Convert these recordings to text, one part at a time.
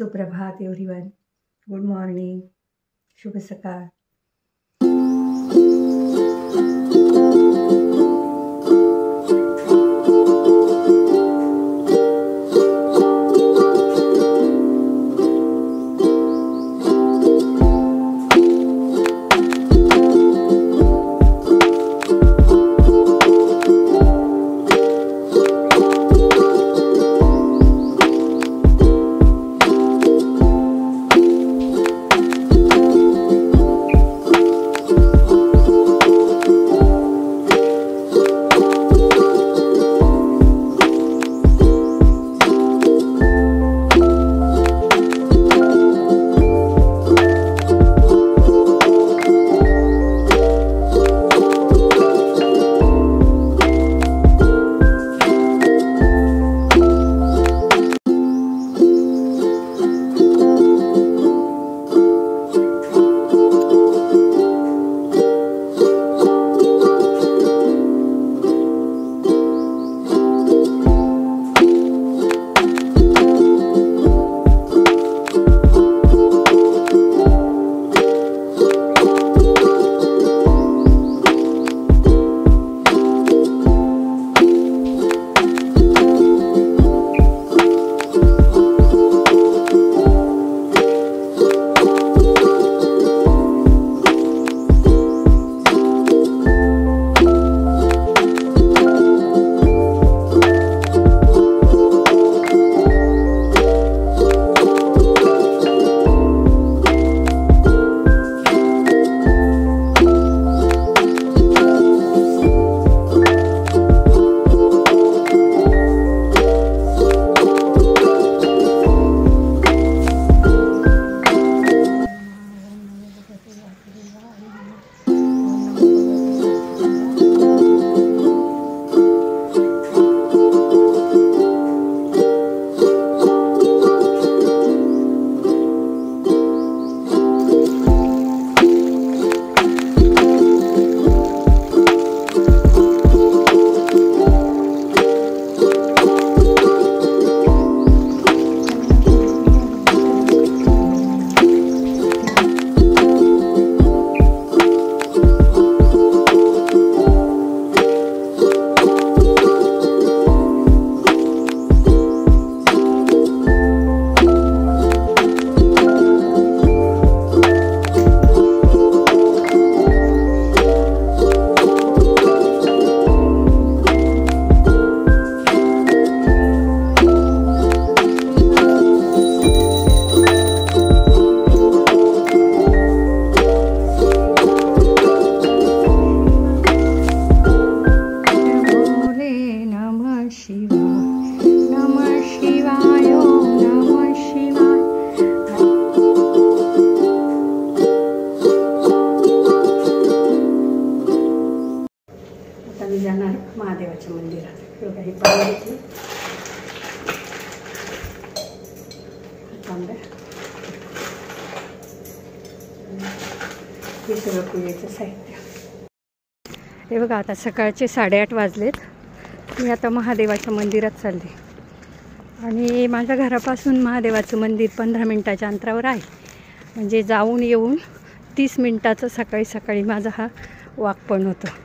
सुप्रभात everyone. Good morning. शुभ सकाळ. महादेवाच्या मंदिरात बघा ही पाणी घेतली. तांब्या हे सगळं पूजेचं साहित्य. हे बघा आता सकाळचे 8:30 वाजलेत. मी आता महादेवाच्या मंदिरात चालले आणि माझ्या घरापासून महादेवाचं मंदिर 15 मिनिटाच्या अंतरावर आहे. म्हणजे जाऊन येऊन 30 मिनिटाचं सकाळी सकाळी माझा हा वॉक पण होतो.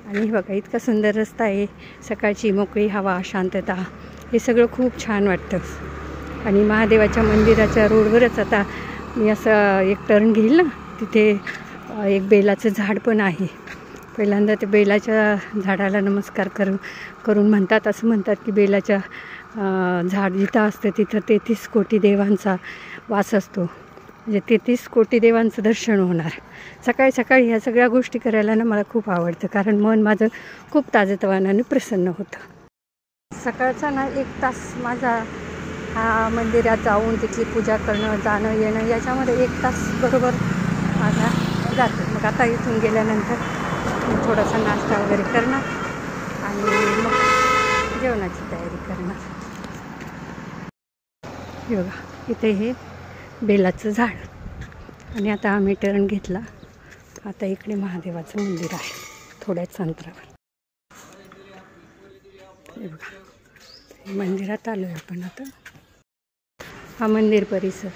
आणि बघा इतका सुंदर रस्ता आहे, सकाळची मोकळी हवा, शांतता, हे सगळं खूप छान वाटतं. आणि महादेवाच्या मंदिराच्या रोडवरच आता मी असं एक टर्न घेईल ना, तिथे एक बेलाचं झाड पण आहे. पहिल्यांदा ते बेलाच्या झाडाला नमस्कार करून म्हणतात, असं म्हणतात की बेलाच्या झाड जिथं असतं तिथं 33 कोटी देवांचा वास असतो. म्हणजे 33 कोटी देवांचं दर्शन होणार. सकाळी सकाळी ह्या सगळ्या गोष्टी करायला ना मला खूप आवडतं, कारण मन माझं खूप ताजतवानाने प्रसन्न होतं. सकाळचा ना 1 तास माझा हा मंदिरात जाऊन तिथली पूजा करणं, जाणं येणं, याच्यामध्ये 1 तास बरोबर माझा जातो. मग आता इथून गेल्यानंतर थोडासा नाश्ता वगैरे करणार आणि मग जेवणाची तयारी करणार. हे बघा इथे हे बेलाचं झाड. आणि आता आम्ही टर्न घेतला. आता इकडे महादेवाचं मंदिर आहे थोड्याच अंतरावर. हे बघा मंदिरात आलो आहे आपण आता. हा मंदिर परिसर.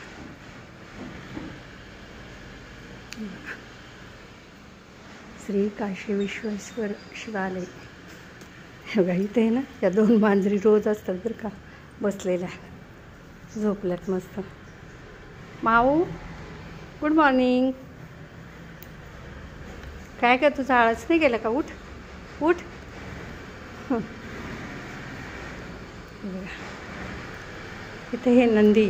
श्री काशी विश्वेश्वर शिवालय. बघा इथे आहे ना, या 2 मांजरी रोज असतात बरं का बसलेल्या, झोपल्यात मस्त. माऊ गुड मॉर्निंग. काय काय तुझा आळस नाही गेला का? उठ उठ. इथे हे नंदी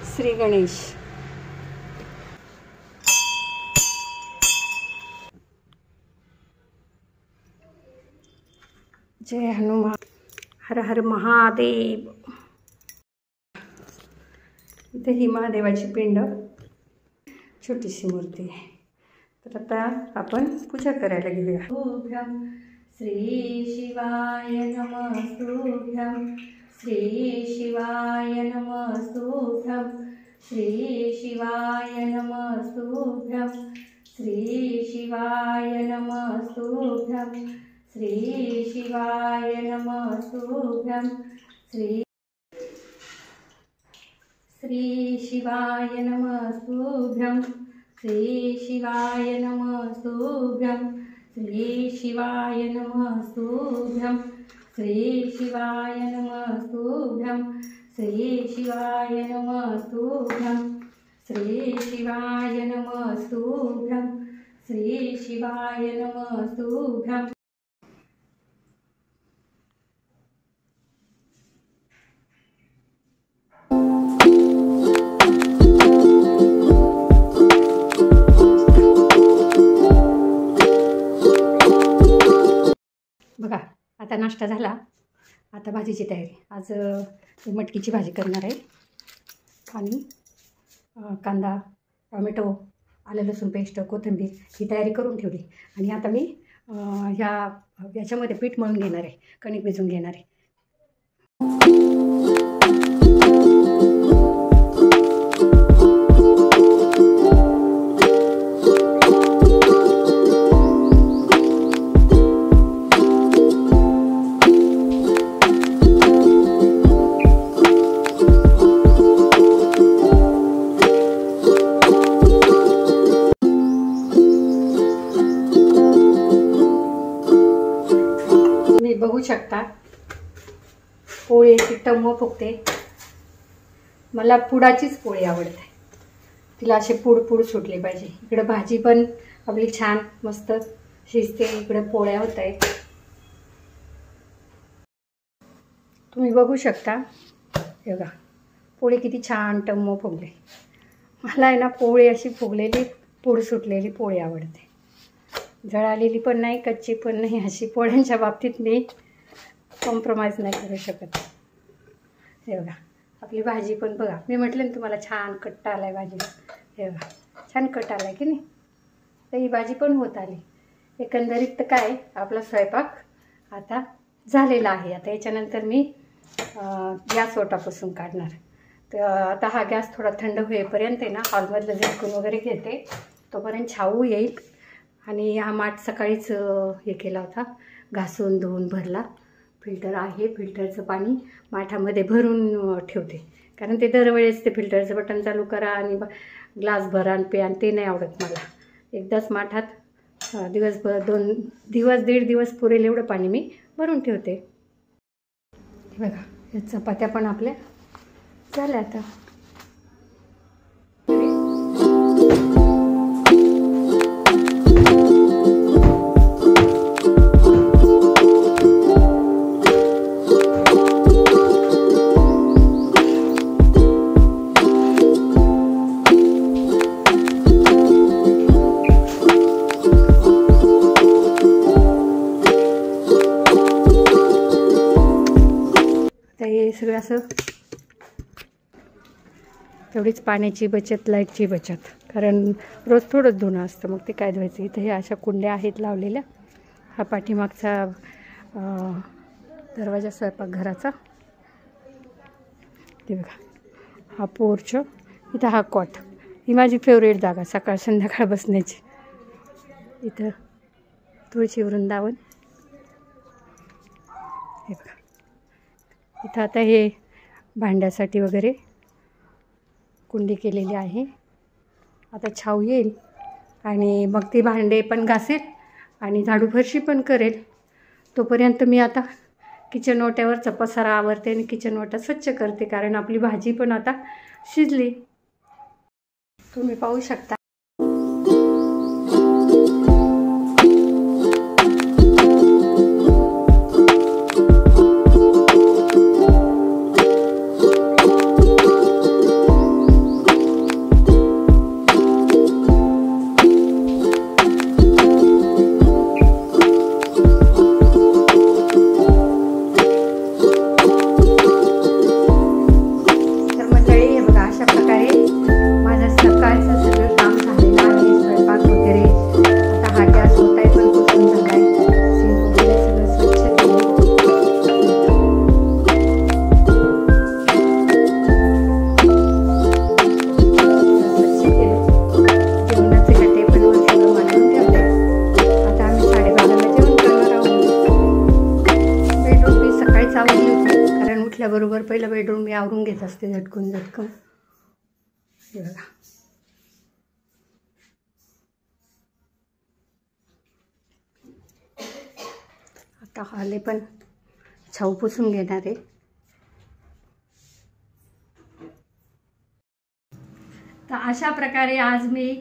श्री गणेश. जय हनुमान. हर हर महादेव. इथे ही महादेवाची पिंड, छोटीशी मूर्ती आहे. तर आता आपण पूजा करायला घेऊया. ओम श्री शिवाय नमस्तुभ्यं. श्री शिवाय नमस्तुभ्यं. श्री शिवाय नमस्तुभ्यं. श्री शिवाय नमस्तुभ्यं. श्री शिवाय नमस्तुभ्यं. श्री शिवाय नमस्तुभ्यं. श्री शिवाय नमस्तुभ्यं. श्री शिवाय नमस्तुभ्यं. श्री शिवाय नमस्तुभ्यं. श्री शिवाय नमस्तुभ्यं. श्री शिवाय नमस्तुभ्यं. श्री शिवाय नमस्तुभ्यं. बघा आता नाश्ता झाला, आता भाजीची तयारी. आज मटकीची भाजी करणार आहे आणि कांदा, टोमॅटो, आलं लसूण पेस्ट, कोथिंबीर ही तयारी करून ठेवली. आणि आता मी याच्यामध्ये पीठ मळून घेणार आहे, कणिक भिजवून घेणार आहे. बघू शकता पोळी अशी टम्म फुगते. मला पुडाचीच पोळी आवडते, तिला असे पूड सुटली पाहिजे. इकडे भाजी पण आपली छान मस्त शिजते, इकडे पोळ्या होत आहेत. तुम्ही बघू शकता हे बघा पोळी किती छान टम्म फुगले. मला आहे ना पोळी अशी फुगलेली पूड सुटलेली पोळी आवडते. जळालेली पण नाही, कच्ची पण नाही. अशी पोळ्यांच्या बाबतीत मी कॉम्प्रोमाइज नाही करू शकत. हे बघा आपली भाजी पण बघा, मी म्हटलं ना तुम्हाला छान कट्टा आला आहे भाजीला. हे बघा छान कट आला आहे की नाही. तर ही भाजी पण होत आली. एकंदरीत तर काय आपला स्वयंपाक आता झालेला आहे. आता याच्यानंतर मी गॅस ओटापासून काढणार. तर आता हा गॅस थोडा थंड होईपर्यंत आहे ना हॉलमधलं झटकून वगैरे घेते, तोपर्यंत छाऊ येईल. आणि हा माठ सकाळीच हे केला होता, घासून धुवून भरला. फिल्टर आहे, फिल्टरचं पाणी माठामध्ये भरून ठेवते. कारण ते दरवेळेस ते फिल्टरचं बटन चालू करा आणि ग्लास भरा आणि प्या, आणि ते नाही आवडत मला. एकदाच माठात दिवसभर 2 दिवस 1.5 दिवस पुरेल एवढं पाणी मी भरून ठेवते. बघा या चपात्या पण आपल्या झाल्या आता. हे सगळं असं तेवढीच पाण्याची बचत, लाईटची बचत. कारण रोज थोडंच धुणं असतं, मग ते काय धुवायचं. इथं हे अशा कुंड्या आहेत लावलेल्या. हा पाठीमागचा दरवाजा स्वयंपाकघराचा. ते बघा हा पोर्च. इथं हा कॉट. ही माझी फेवरेट जागा सकाळ संध्याकाळ बसण्याची. इथं तुळशी वृंदावन. हे बघा, इथं आता हे भांड्यासाठी वगैरे कुंडी केलेली आहे. आता छाव येईल आणि मग ती भांडे पण घासेल आणि झाडू फरशी पण करेल. तोपर्यंत मी आता किचन ओट्यावरचा पसारा आवरते आणि किचन ओटा स्वच्छ करते, कारण आपली भाजी पण आता शिजली. तुम्ही पाहू शकता. बरोबर पहिलं बेडरूम मी आवरून घेत असते झटकून. हे बघा, आता हॉल पण छाऊ पुसून घेणार आहे. तर अशा प्रकारे आज मी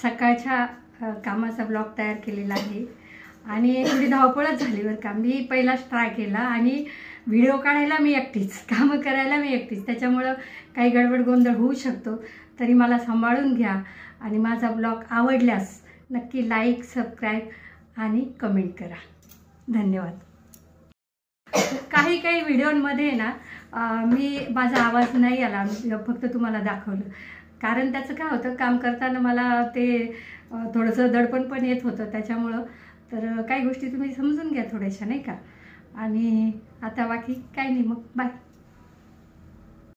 सकाळच्या कामाचा ब्लॉग तयार केलेला आहे आणि थोडी धावपळच झाली बरं का. मी पहिलाच ट्राय केला आणि व्हिडिओ काढायला मी एकटीच, कामं करायला मी एकटीच, त्याच्यामुळं काही गडबड गोंधळ होऊ शकतो. तरी मला सांभाळून घ्या आणि माझा ब्लॉग आवडल्यास नक्की लाईक, सबस्क्राईब आणि कमेंट करा. धन्यवाद. काही व्हिडिओमध्ये ना मी माझा आवाज नाही आला, फक्त तुम्हाला दाखवलं. कारण त्याचं काय होतं, काम करताना मला ते थोडंसं दडपण पण येत होतं त्याच्यामुळं. तर काही गोष्टी तुम्ही समजून घ्या थोड्याशा, नाही का. आणि आता बाकी काही नाही, मग बाय.